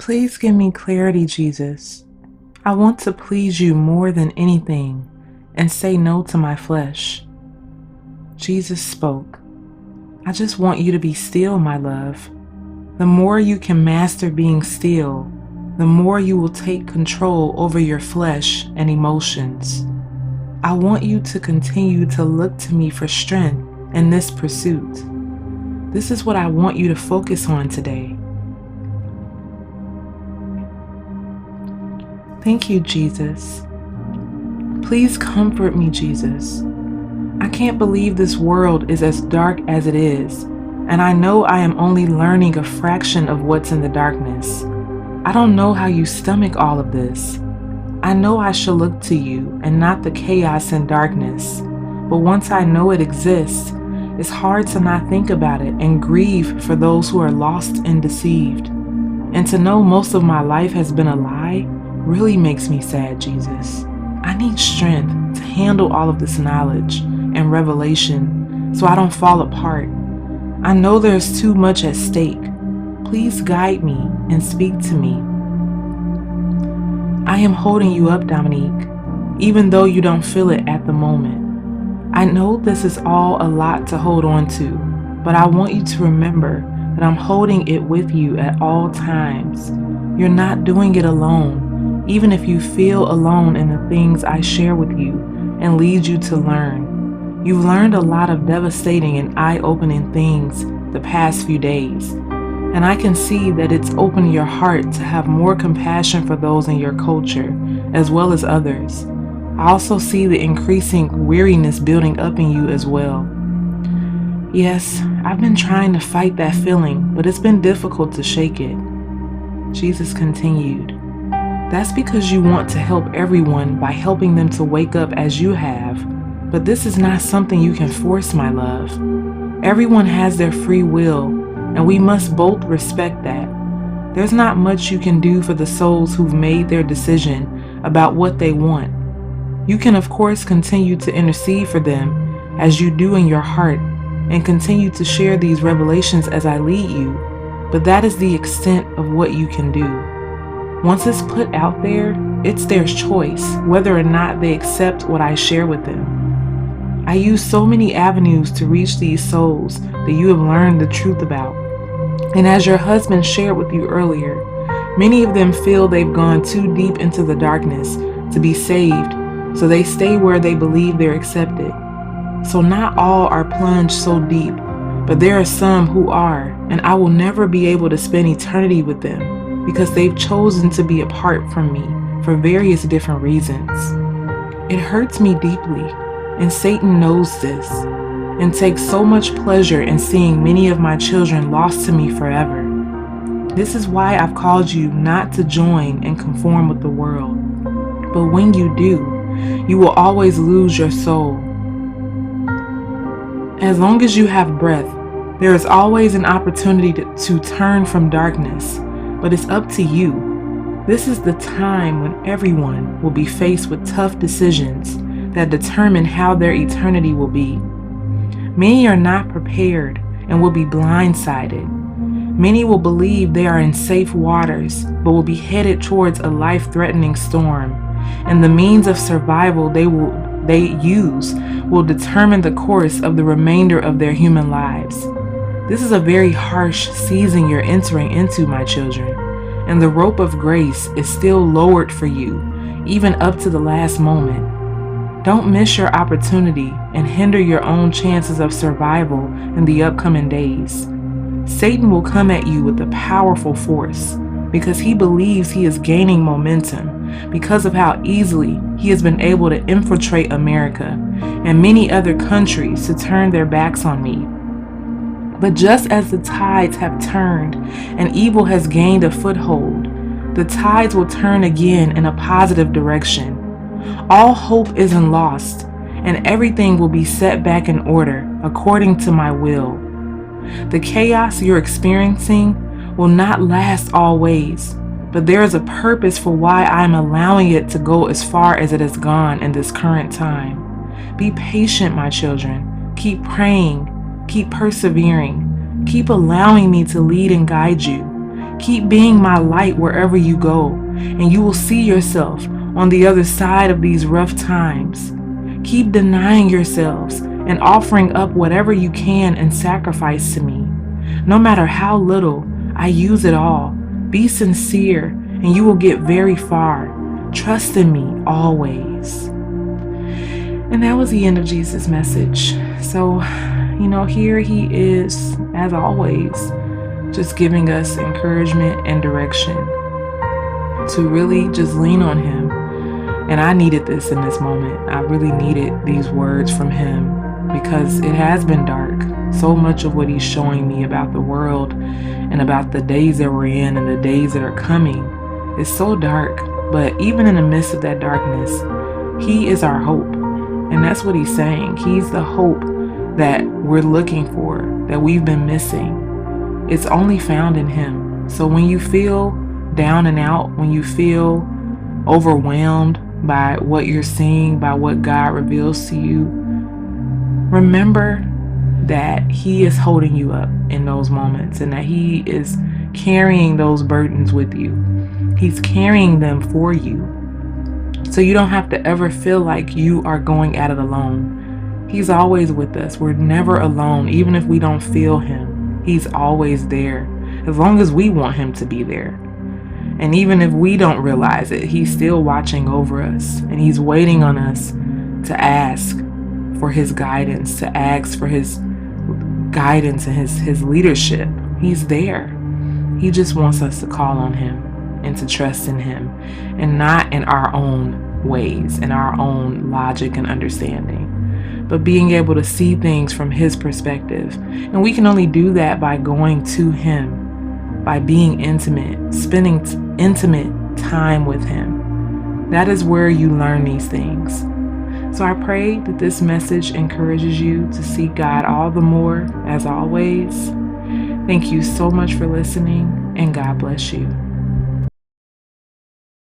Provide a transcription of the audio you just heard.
Please give me clarity, Jesus. I want to please you more than anything and say no to my flesh. Jesus spoke. I just want you to be still, my love. The more you can master being still, the more you will take control over your flesh and emotions. I want you to continue to look to me for strength in this pursuit. This is what I want you to focus on today. Thank you, Jesus. Please comfort me, Jesus. I can't believe this world is as dark as it is, and I know I am only learning a fraction of what's in the darkness. I don't know how you stomach all of this. I know I shall look to you and not the chaos and darkness, but once I know it exists, it's hard to not think about it and grieve for those who are lost and deceived. And to know most of my life has been a lie really makes me sad, Jesus. I need strength to handle all of this knowledge and revelation so I don't fall apart. I know there's too much at stake. Please guide me and speak to me. I am holding you up, Dominique, even though you don't feel it at the moment. I know this is all a lot to hold on to, but I want you to remember that I'm holding it with you at all times. You're not doing it alone, even if you feel alone in the things I share with you and lead you to learn. You've learned a lot of devastating and eye-opening things the past few days, and I can see that it's opened your heart to have more compassion for those in your culture, as well as others. I also see the increasing weariness building up in you as well. Yes, I've been trying to fight that feeling, but it's been difficult to shake it. Jesus continued, that's because you want to help everyone by helping them to wake up as you have, but this is not something you can force, my love. Everyone has their free will, and we must both respect that. There's not much you can do for the souls who've made their decision about what they want. You can, of course, continue to intercede for them as you do in your heart and continue to share these revelations as I lead you, but that is the extent of what you can do. Once it's put out there, it's their choice whether or not they accept what I share with them. I use so many avenues to reach these souls that you have learned the truth about. And as your husband shared with you earlier, many of them feel they've gone too deep into the darkness to be saved, so they stay where they believe they're accepted. So not all are plunged so deep, but there are some who are, and I will never be able to spend eternity with them because they've chosen to be apart from me for various different reasons. It hurts me deeply, and Satan knows this, and takes so much pleasure in seeing many of my children lost to me forever. This is why I've called you not to join and conform with the world. But when you do, you will always lose your soul. As long as you have breath, there is always an opportunity to turn from darkness, but it's up to you. This is the time when everyone will be faced with tough decisions that determine how their eternity will be. Many are not prepared and will be blindsided. Many will believe they are in safe waters, but will be headed towards a life-threatening storm, and the means of survival they use will determine the course of the remainder of their human lives. This is a very harsh season you're entering into, my children, and the rope of grace is still lowered for you, even up to the last moment. Don't miss your opportunity and hinder your own chances of survival in the upcoming days. Satan will come at you with a powerful force because he believes he is gaining momentum because of how easily he has been able to infiltrate America and many other countries to turn their backs on me. But just as the tides have turned and evil has gained a foothold, the tides will turn again in a positive direction. All hope isn't lost, and everything will be set back in order according to my will. The chaos you're experiencing will not last always, but there is a purpose for why I'm allowing it to go as far as it has gone in this current time. Be patient, my children. Keep praying. Keep persevering. Keep allowing me to lead and guide you. Keep being my light wherever you go, and you will see yourself on the other side of these rough times. Keep denying yourselves and offering up whatever you can in sacrifice to me. No matter how little, I use it all. Be sincere, and you will get very far. Trust in me always. And that was the end of Jesus' message. So, here he is, as always, just giving us encouragement and direction to really just lean on him. And I needed this in this moment. I really needed these words from him because it has been dark. So much of what he's showing me about the world and about the days that we're in and the days that are coming is so dark. But even in the midst of that darkness, he is our hope. And that's what he's saying. He's the hope that we're looking for, that we've been missing. It's only found in him. So when you feel down and out, when you feel overwhelmed by what you're seeing, by what God reveals to you, remember that he is holding you up in those moments and that he is carrying those burdens with you. He's carrying them for you. So you don't have to ever feel like you are going at it alone. He's always with us. We're never alone. Even if we don't feel him, he's always there, as long as we want him to be there. And even if we don't realize it, he's still watching over us, and he's waiting on us to ask for his guidance, to ask for his guidance and his leadership. He's there. He just wants us to call on him and to trust in him, and not in our own ways, in our own logic and understanding, but being able to see things from his perspective. And we can only do that by going to him, by being intimate, spending intimate time with him. That is where you learn these things. So I pray that this message encourages you to seek God all the more, as always. Thank you so much for listening, and God bless you.